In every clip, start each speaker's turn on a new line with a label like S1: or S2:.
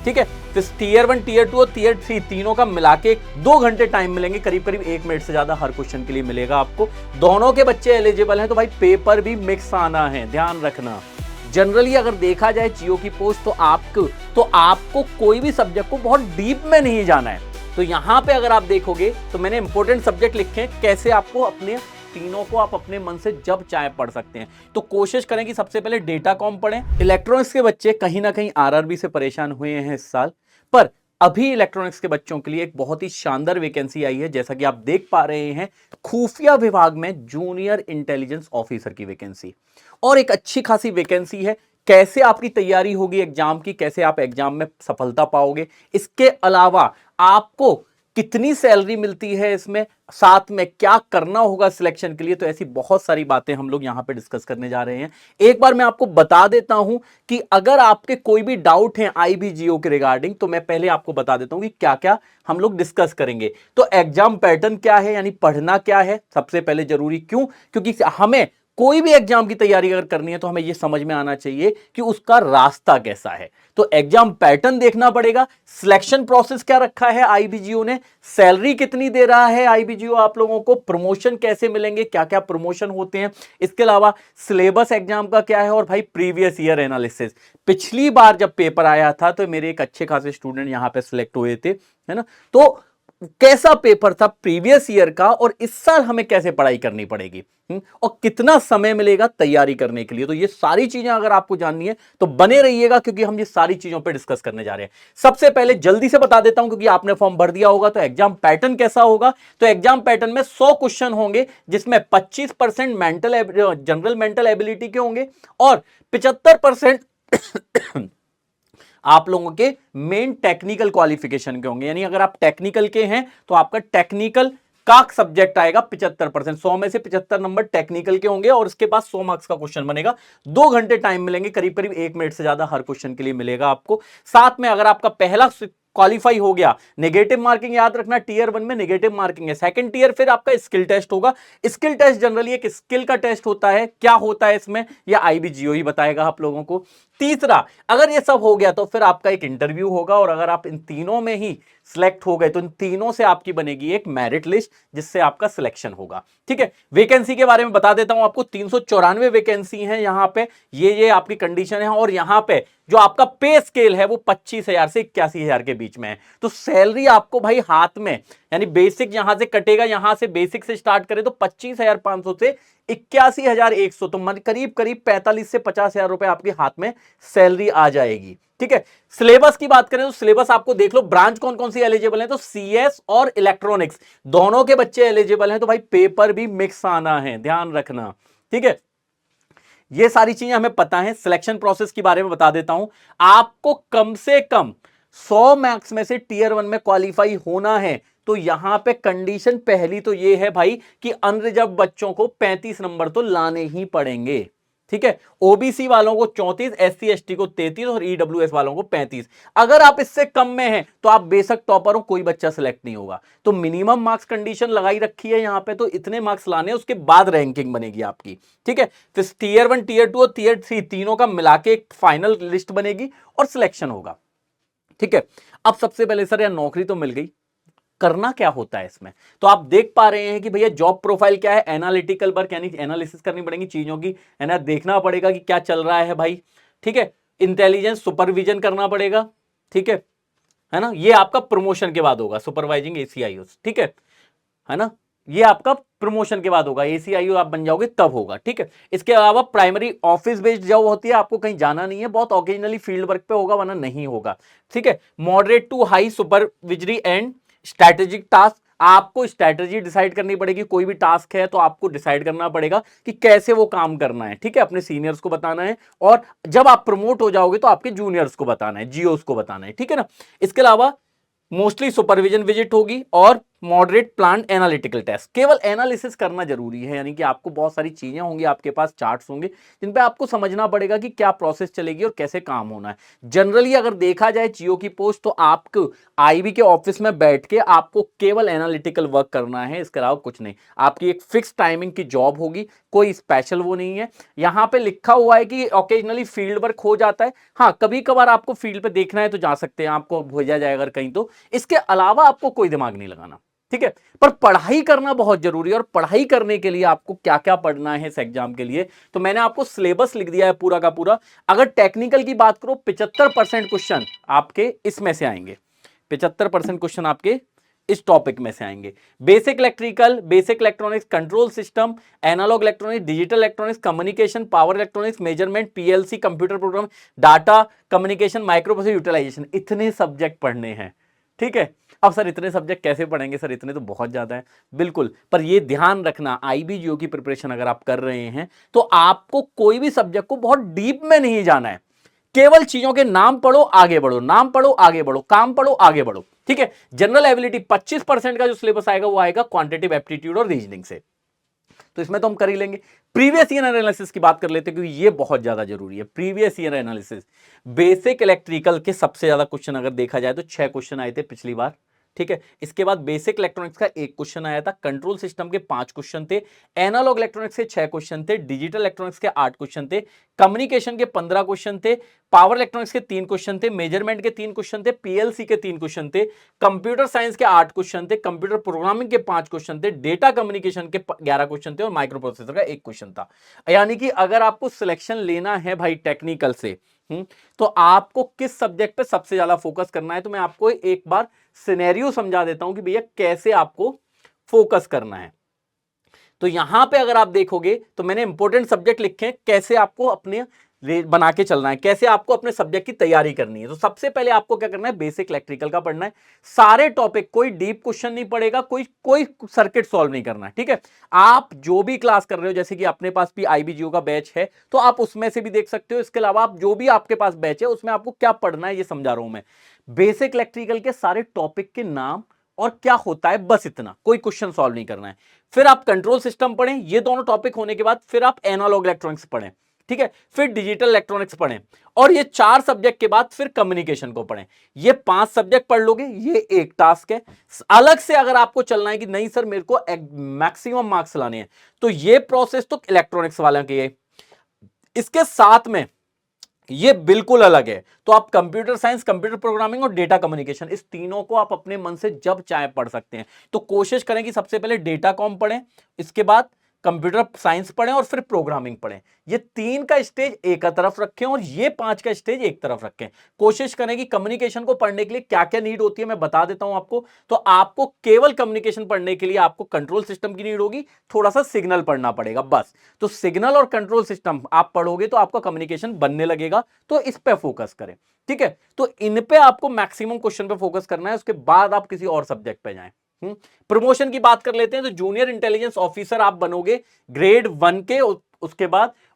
S1: ठीक है। तो टीयर 1, टीयर 2 और टीयर 3 तीनों का मिला के 2 घंटे टाइम मिलेंगे, करीब करीब 1 मिनट से ज्यादा हर क्वेश्चन के लिए मिलेगा आपको। दोनों के बच्चे एलिजिबल हैं, तो भाई पेपर भी मिक्स आना है, ध्यान रखना। जनरली अगर देखा जाए जियो की पोस्ट तो आपको कोई भी सब्जेक्ट को बहुत डीप में नहीं जाना है। तो यहां पे अगर आप देखोगे तो मैंने इंपॉर्टेंट सब्जेक्ट लिखे हैं, कैसे आपको अपने तीनों को आप अपने मन से जब चाहे पढ़ सकते हैं। तो कोशिश करें कि सबसे पहले डेटा कॉम पढ़ें। इलेक्ट्रॉनिक्स के बच्चे कहीं ना कहीं आरआरबी से परेशान हुए हैं इस साल, पर अभी इलेक्ट्रॉनिक्स के बच्चों के लिए एक बहुत ही शानदार वैकेंसी आई है, जैसा कि आप देख पा रहे हैं, खुफिया विभाग में जूनियर इंटेलिजेंस ऑफिसर की वैकेंसी, और एक अच्छी खासी वैकेंसी है। कैसे आपकी तैयारी होगी एग्जाम की, कैसे आप एग्जाम में सफलता पाओगे, इसके अलावा आपको कितनी सैलरी मिलती है इसमें, साथ में क्या करना होगा सिलेक्शन के लिए, तो ऐसी बहुत सारी बातें हम लोग यहां पे डिस्कस करने जा रहे हैं। एक बार मैं आपको बता देता हूं कि अगर आपके कोई भी डाउट है आईबीजीओ के रिगार्डिंग, तो मैं पहले आपको बता देता हूं कि क्या क्या हम लोग डिस्कस करेंगे। तो एग्जाम पैटर्न क्या है, यानी पढ़ना क्या है सबसे पहले जरूरी, क्यों, क्योंकि हमें कोई भी एग्जाम की तैयारी अगर करनी है तो हमें यह समझ में आना चाहिए कि उसका रास्ता कैसा है। तो एग्जाम पैटर्न देखना पड़ेगा, सिलेक्शन प्रोसेस क्या रखा है आईबीजीओ ने, सैलरी कितनी दे रहा है आईबीजीओ आप लोगों को, प्रमोशन कैसे मिलेंगे, क्या क्या प्रमोशन होते हैं, इसके अलावा सिलेबस एग्जाम का क्या है, और भाई प्रीवियस ईयर एनालिसिस। पिछली बार जब पेपर आया था तो मेरे एक अच्छे खासे स्टूडेंट यहां पे सिलेक्ट हुए थे, है ना। तो कैसा पेपर था प्रीवियस ईयर का, और इस साल हमें कैसे पढ़ाई करनी पड़ेगी, और कितना समय मिलेगा तैयारी करने के लिए। तो ये सारी चीजें अगर आपको जाननी है तो बने रहिएगा, क्योंकि हम ये सारी चीजों पे डिस्कस करने जा रहे हैं। सबसे पहले जल्दी से बता देता हूं, क्योंकि आपने फॉर्म भर दिया होगा, तो एग्जाम पैटर्न कैसा होगा। तो एग्जाम पैटर्न में 100 क्वेश्चन होंगे, जिसमें 25% जनरल मेंटल एबिलिटी के होंगे, और 75% आप लोगों के मेन टेक्निकल क्वालिफिकेशन के होंगे। यानी अगर आप टेक्निकल के हैं तो आपका टेक्निकल का सब्जेक्ट आएगा 75%, 100 में से 75 नंबर टेक्निकल के होंगे, और उसके बाद 100 मार्क्स का क्वेश्चन बनेगा। 2 घंटे टाइम मिलेंगे, करीब करीब 1 मिनट से ज्यादा हर क्वेश्चन के लिए मिलेगा आपको। साथ में अगर आपका पहला क्वालिफाई हो गया, नेगेटिव मार्किंग याद रखना, टीयर 1 में नेगेटिव मार्किंग है। सेकंड टीयर फिर आपका स्किल टेस्ट होगा। स्किल टेस्ट जनरली एक स्किल का टेस्ट होता है, क्या होता है इसमें या आईबीजीओ ही बताएगा आप लोगों को। तीसरा, अगर ये सब हो गया तो फिर आपका एक इंटरव्यू होगा, और अगर आप इन तीनों में ही सिलेक्ट हो गए तो इन तीनों से आपकी बनेगी एक मेरिट लिस्ट, जिससे आपका सिलेक्शन होगा। ठीक है, वैकेंसी के बारे में बता देता हूं आपको। 394 वैकेंसी है यहां पे, ये आपकी कंडीशन है, और यहां पे जो आपका पे स्केल है वो 25,000 से 81,000 के बीच में है। तो सैलरी आपको भाई हाथ में, यानी बेसिक यहां से कटेगा, यहां से बेसिक से स्टार्ट करें तो 25,500 से 81,100, तो करीब करीब 45 से 50,000 रुपए आपके हाथ में सैलरी आ जाएगी। ठीक है, सिलेबस की बात करें तो सिलेबस आपको देख लो, ब्रांच कौन कौन सी एलिजिबल है, तो सीएस और इलेक्ट्रॉनिक्स दोनों के बच्चे एलिजिबल हैं। तो भाई पेपर भी मिक्स आना है, ध्यान रखना। ठीक है, ये सारी चीजें हमें पता है। सिलेक्शन प्रोसेस के बारे में बता देता हूं, आपको कम से कम 100 मार्क्स में से टीयर 1 में क्वालिफाई होना है। तो यहां पे कंडीशन पहली तो ये है भाई कि अनरिजर्व बच्चों को 35 नंबर तो लाने ही पड़ेंगे। ठीक है, ओबीसी वालों को 34, एससी एसटी को 33 और ईडब्ल्यूएस वालों को 35। अगर आप इससे कम में हैं तो आप बेशक टॉपर हो, कोई बच्चा सिलेक्ट नहीं होगा। तो मिनिमम मार्क्स कंडीशन लगाई रखी है यहां पे, तो इतने मार्क्स लाने, उसके बाद रैंकिंग बनेगी आपकी। ठीक है, फिर टीयर 1, टीयर 2 और टीयर 3 तीनों का मिला के एक फाइनल लिस्ट बनेगी और सिलेक्शन होगा। ठीक है, अब सबसे पहले सर यार नौकरी तो मिल गई, करना क्या होता है इसमें। तो आप देख पा रहे हैं कि भैया जॉब प्रोफाइल क्या है, एनालिटिकल वर्क, यानी एनालिसिस करनी पड़ेगी चीजों की, है ना, देखना पड़ेगा कि क्या चल रहा है भाई। ठीक है, इंटेलिजेंस सुपरविजन करना पड़ेगा। ठीक है ना, ये आपका प्रमोशन के बाद होगा, सुपरवाइजिंग एसीआईओ। ठीक है ना, ये आपका प्रमोशन के बाद होगा, एसीआईओ आप बन जाओगे तब होगा। ठीक है, इसके अलावा प्राइमरी ऑफिस बेस्ड जॉब होती है, आपको कहीं जाना नहीं है, बहुत ऑकेजनली फील्ड वर्क पे होगा, वरना नहीं होगा। ठीक है, moderate to high supervisory and strategic task, आपको स्ट्रैटेजी डिसाइड करनी पड़ेगी। कोई भी टास्क है तो आपको डिसाइड करना पड़ेगा कि कैसे वो काम करना है। ठीक है, अपने सीनियर्स को बताना है, और जब आप प्रमोट हो जाओगे तो आपके जूनियर्स को बताना है, जीओस को बताना है। ठीक है ना, इसके अलावा मोस्टली सुपरविजन विजिट होगी, और मॉडरेट प्लांट एनालिटिकल टेस्ट। केवल एनालिसिस करना जरूरी है, यानी कि आपको बहुत सारी चीजें होंगी, आपके पास चार्ट्स होंगे जिन पे आपको समझना पड़ेगा कि क्या प्रोसेस चलेगी और कैसे काम होना है। जनरली अगर देखा जाए जियो की पोस्ट, तो आपको आईबी के ऑफिस में बैठ के आपको केवल एनालिटिकल वर्क करना है, इसके अलावा कुछ नहीं। आपकी एक फिक्स टाइमिंग की जॉब होगी, कोई स्पेशल वो नहीं है। यहां पे लिखा हुआ है कि ओकेजनली फील्ड वर्क हो जाता है, हाँ कभी कभार आपको फील्ड पे देखना है तो जा सकते हैं, आपको भेजा जाएगा कहीं तो। इसके अलावा आपको कोई दिमाग नहीं लगाना, ठीक है। पर पढ़ाई करना बहुत जरूरी है, और पढ़ाई करने के लिए आपको क्या क्या पढ़ना है इस एग्जाम के लिए, तो मैंने आपको सिलेबस लिख दिया है पूरा का पूरा। अगर टेक्निकल की बात करो, 75% क्वेश्चन आपके इसमें से आएंगे, 75% क्वेश्चन आपके इस टॉपिक में से आएंगे। Basic electrical, basic electronics, control system, analog electronics, digital electronics, communication, power electronics, measurement, PLC, computer program, data communication, microprocessor utilization, इतने सब्जेक्ट पढ़ने हैं, ठीक है। अब सर इतने सब्जेक्ट कैसे पढ़ेंगे सर, इतने तो बहुत ज्यादा है, बिल्कुल। पर ये ध्यान रखना, आईबीजीओ की प्रिपरेशन अगर आप कर रहे हैं तो आपको कोई भी सब्जेक्ट को बहुत डीप में नहीं जाना है, केवल चीजों के नाम पढ़ो आगे बढ़ो, नाम पढ़ो आगे बढ़ो, काम पढ़ो आगे बढ़ो, ठीक है। जनरल एबिलिटी 25% का जो सिलेबस आएगा वो आएगा क्वांटिटेटिव एप्टीट्यूड और रीजनिंग से, तो इसमें तो हम कर ही लेंगे। प्रीवियस ईयर एनालिसिस की बात कर लेते हैं, क्योंकि ये बहुत ज्यादा जरूरी है। Previous year analysis, basic electrical के सबसे ज्यादा क्वेश्चन अगर देखा जाए तो 6 क्वेश्चन आए थे पिछली बार, ठीक है। इसके बाद बेसिक इलेक्ट्रॉनिक्स का 1 क्वेश्चन आया था, कंट्रोल सिस्टम के 5 क्वेश्चन थे, एनालॉग इलेक्ट्रॉनिक्स के 6 क्वेश्चन थे, डिजिटल इलेक्ट्रॉनिक्स के 8 क्वेश्चन थे, कम्युनिकेशन के 15 क्वेश्चन थे, पावर इलेक्ट्रॉनिक्स के 3 क्वेश्चन थे, मेजरमेंट के 3 क्वेश्चन थे, पीएलसी के 3 क्वेश्चन थे, कंप्यूटर साइंस के 8 क्वेश्चन थे, कंप्यूटर प्रोग्रामिंग के 5 क्वेश्चन थे, डेटा कम्युनिकेशन के 11 क्वेश्चन थे और माइक्रो प्रोसेसर का 1 क्वेश्चन था। यानी कि अगर आपको सिलेक्शन लेना है भाई टेक्निकल से, तो आपको किस सब्जेक्ट पे सबसे ज्यादा फोकस करना है, तो मैं आपको एक बार सिनेरियो समझा देता हूं कि भैया कैसे आपको फोकस करना है। तो यहां पे अगर आप देखोगे तो मैंने इंपॉर्टेंट सब्जेक्ट लिखे हैं, कैसे आपको अपने बना के चलना है, कैसे आपको अपने सब्जेक्ट की तैयारी करनी है। तो सबसे पहले आपको क्या करना है, बेसिक इलेक्ट्रिकल का पढ़ना है, सारे टॉपिक, कोई डीप क्वेश्चन नहीं पड़ेगा, कोई सर्किट सॉल्व नहीं करना है, ठीक है। आप जो भी क्लास कर रहे हो, जैसे कि अपने पास भी आईबीजीओ का बैच है तो आप उसमें से भी देख सकते हो। इसके अलावा आप जो भी आपके पास बैच है उसमें आपको क्या पढ़ना है ये समझा रहा हूं मैं। बेसिक इलेक्ट्रिकल के सारे टॉपिक के नाम और क्या होता है, बस इतना, कोई क्वेश्चन सॉल्व नहीं करना है। फिर आप कंट्रोल सिस्टम पढ़ें, ये दोनों टॉपिक होने के बाद फिर आप एनालॉग इलेक्ट्रॉनिक्स पढ़ें, ठीक है। फिर डिजिटल इलेक्ट्रॉनिक्स पढ़ें, और ये 4 सब्जेक्ट के बाद फिर कम्युनिकेशन को पढ़ें। ये 5 सब्जेक्ट पढ़ लोगे, ये एक टास्क है। अलग से अगर आपको चलना है कि नहीं सर मेरे को मैक्सिमम मार्क्स लाने हैं, तो ये प्रोसेस तो इलेक्ट्रॉनिक्स वालों की है। इसके साथ में ये बिल्कुल अलग है, तो आप कंप्यूटर साइंस, कंप्यूटर प्रोग्रामिंग और डेटा कम्युनिकेशन, इस तीनों को आप अपने मन से जब चाहे पढ़ सकते हैं। तो कोशिश करें कि सबसे पहले डेटा कॉम पढ़ें, इसके बाद कंप्यूटर साइंस पढ़ें और फिर प्रोग्रामिंग पढ़ें। ये 3 का स्टेज एक तरफ रखें और ये 5 का स्टेज एक तरफ रखें। कोशिश करें कि कम्युनिकेशन को पढ़ने के लिए क्या क्या नीड होती है मैं बता देता हूं आपको। तो आपको केवल कम्युनिकेशन पढ़ने के लिए आपको कंट्रोल सिस्टम की नीड होगी, थोड़ा सा सिग्नल पढ़ना पड़ेगा बस। तो सिग्नल और कंट्रोल सिस्टम आप पढ़ोगे तो आपका कम्युनिकेशन बनने लगेगा, तो इस पे फोकस करें, ठीक है। तो इन पे आपको मैक्सिमम क्वेश्चन पे फोकस करना है, उसके बाद आप किसी और सब्जेक्ट पे जाएं। प्रमोशन की बात कर लेते हैं, तो जूनियर इंटेलिजेंस ऑफिसर आप बनोगे ग्रेड 1 के,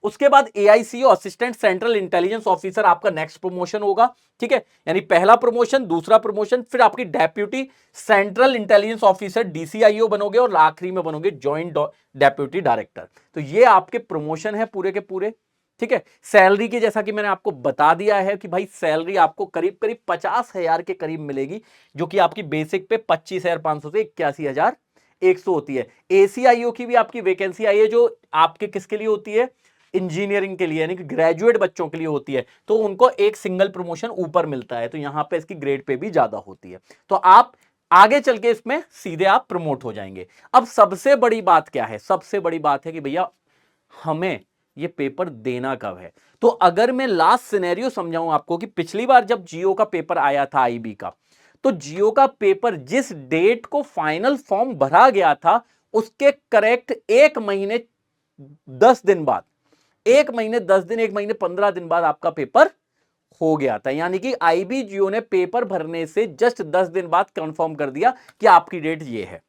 S1: उसके बाद एआईसीओ असिस्टेंट सेंट्रल इंटेलिजेंस ऑफिसर आपका नेक्स्ट प्रमोशन होगा, ठीक है। यानी पहला प्रमोशन, दूसरा प्रमोशन, फिर आपकी डेप्यूटी सेंट्रल इंटेलिजेंस ऑफिसर डीसीआईओ बनोगे और आखिरी में बनोगे ज्वाइंट डेप्यूटी डायरेक्टर। तो ये आपके प्रमोशन है पूरे के पूरे, ठीक है। सैलरी की जैसा कि मैंने आपको बता दिया है कि भाई सैलरी आपको करीब करीब 50,000 के करीब मिलेगी, जो कि आपकी बेसिक पे 25,500 से 81,100 होती है। एसीआईओ की भी आपकी वैकेंसी आई है, जो आपके किसके लिए होती है, इंजीनियरिंग के लिए, यानी कि ग्रेजुएट बच्चों के लिए होती है। तो उनको एक सिंगल प्रमोशन ऊपर मिलता है, तो यहां पे इसकी ग्रेड पे भी ज्यादा होती है। तो आप आगे चल के इसमें सीधे आप प्रमोट हो जाएंगे। अब सबसे बड़ी बात क्या है, सबसे बड़ी बात है कि भैया हमें ये पेपर देना कब है। तो अगर मैं लास्ट सिनेरियो समझाऊं आपको कि पिछली बार जब जियो का पेपर आया था आईबी का, तो जियो का पेपर जिस डेट को फाइनल फॉर्म भरा गया था उसके करेक्ट 1 महीने 10 दिन बाद, 1 महीने 10 दिन, 1 महीने 15 दिन बाद आपका पेपर हो गया था। यानी कि आईबी जियो ने पेपर भरने से जस्ट 10 दिन बाद कंफर्म कर दिया कि आपकी डेट ये है,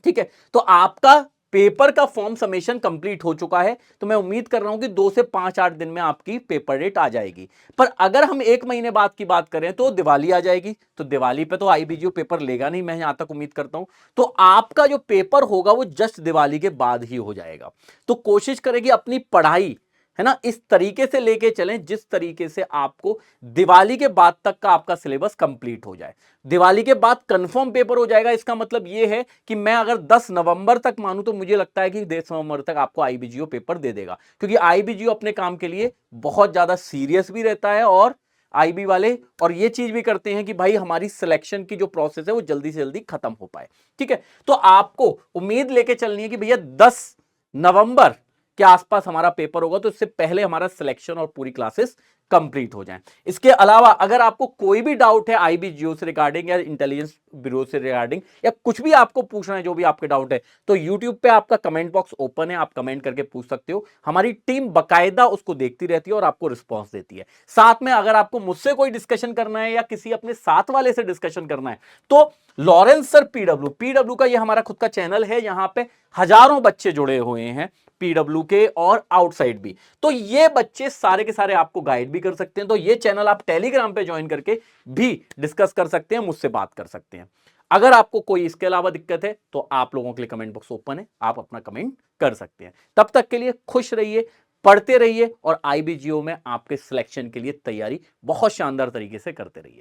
S1: ठीक है। तो आपका पेपर का फॉर्म समेशन कंप्लीट हो चुका है, तो मैं उम्मीद कर रहा हूं कि 2 से 5-8 दिन में आपकी पेपर डेट आ जाएगी। पर अगर हम 1 महीने बाद की बात करें तो दिवाली आ जाएगी, तो दिवाली पे तो आईबीजीओ पेपर लेगा नहीं, मैं यहां तक उम्मीद करता हूं। तो आपका जो पेपर होगा वो जस्ट दिवाली के बाद ही हो जाएगा। तो कोशिश करेगी अपनी पढ़ाई, है ना, इस तरीके से लेके चलें जिस तरीके से आपको दिवाली के बाद तक का आपका सिलेबस कंप्लीट हो जाए। दिवाली के बाद कंफर्म पेपर हो जाएगा, इसका मतलब यह है कि मैं अगर 10 नवंबर तक मानूं तो मुझे लगता है कि 10 नवंबर तक आपको आईबीजीओ पेपर दे देगा, क्योंकि आईबीजीओ अपने काम के लिए बहुत ज्यादा सीरियस भी रहता है और आईबी वाले और ये चीज भी करते हैं कि भाई हमारी सिलेक्शन की जो प्रोसेस है वो जल्दी से जल्दी खत्म हो पाए। ठीक है, तो आपको उम्मीद लेके चलनी है कि भैया 10 नवंबर के आसपास हमारा पेपर होगा, तो इससे पहले हमारा सिलेक्शन और पूरी क्लासेस कंप्लीट हो जाएं। इसके अलावा अगर आपको कोई भी डाउट है आईबीजीओ से रिगार्डिंग या इंटेलिजेंस ब्यूरो से रिगार्डिंग या कुछ भी आपको पूछना है, जो भी आपके डाउट है, तो यूट्यूब पे आपका कमेंट बॉक्स ओपन है, आप कमेंट करके पूछ सकते हो। हमारी टीम बकायदा उसको देखती रहती है और आपको रिस्पॉन्स देती है। साथ में अगर आपको मुझसे कोई डिस्कशन करना है या किसी अपने साथ वाले से डिस्कशन करना है, तो लॉरेंस सर पीडब्ल्यू का ये हमारा खुद का चैनल है, यहां पे हजारों बच्चे जुड़े हुए हैं पीडब्ल्यू के और आउटसाइड भी। तो ये बच्चे सारे के सारे आपको गाइड भी कर सकते हैं। तो ये चैनल आप टेलीग्राम पे ज्वाइन करके भी डिस्कस कर सकते हैं, मुझसे बात कर सकते हैं। अगर आपको कोई इसके अलावा दिक्कत है तो आप लोगों के लिए कमेंट बॉक्स ओपन है, आप अपना कमेंट कर सकते हैं। तब तक के लिए खुश रहिए, पढ़ते रहिए और आईबीजीओ में आपके सिलेक्शन के लिए तैयारी बहुत शानदार तरीके से करते रहिए।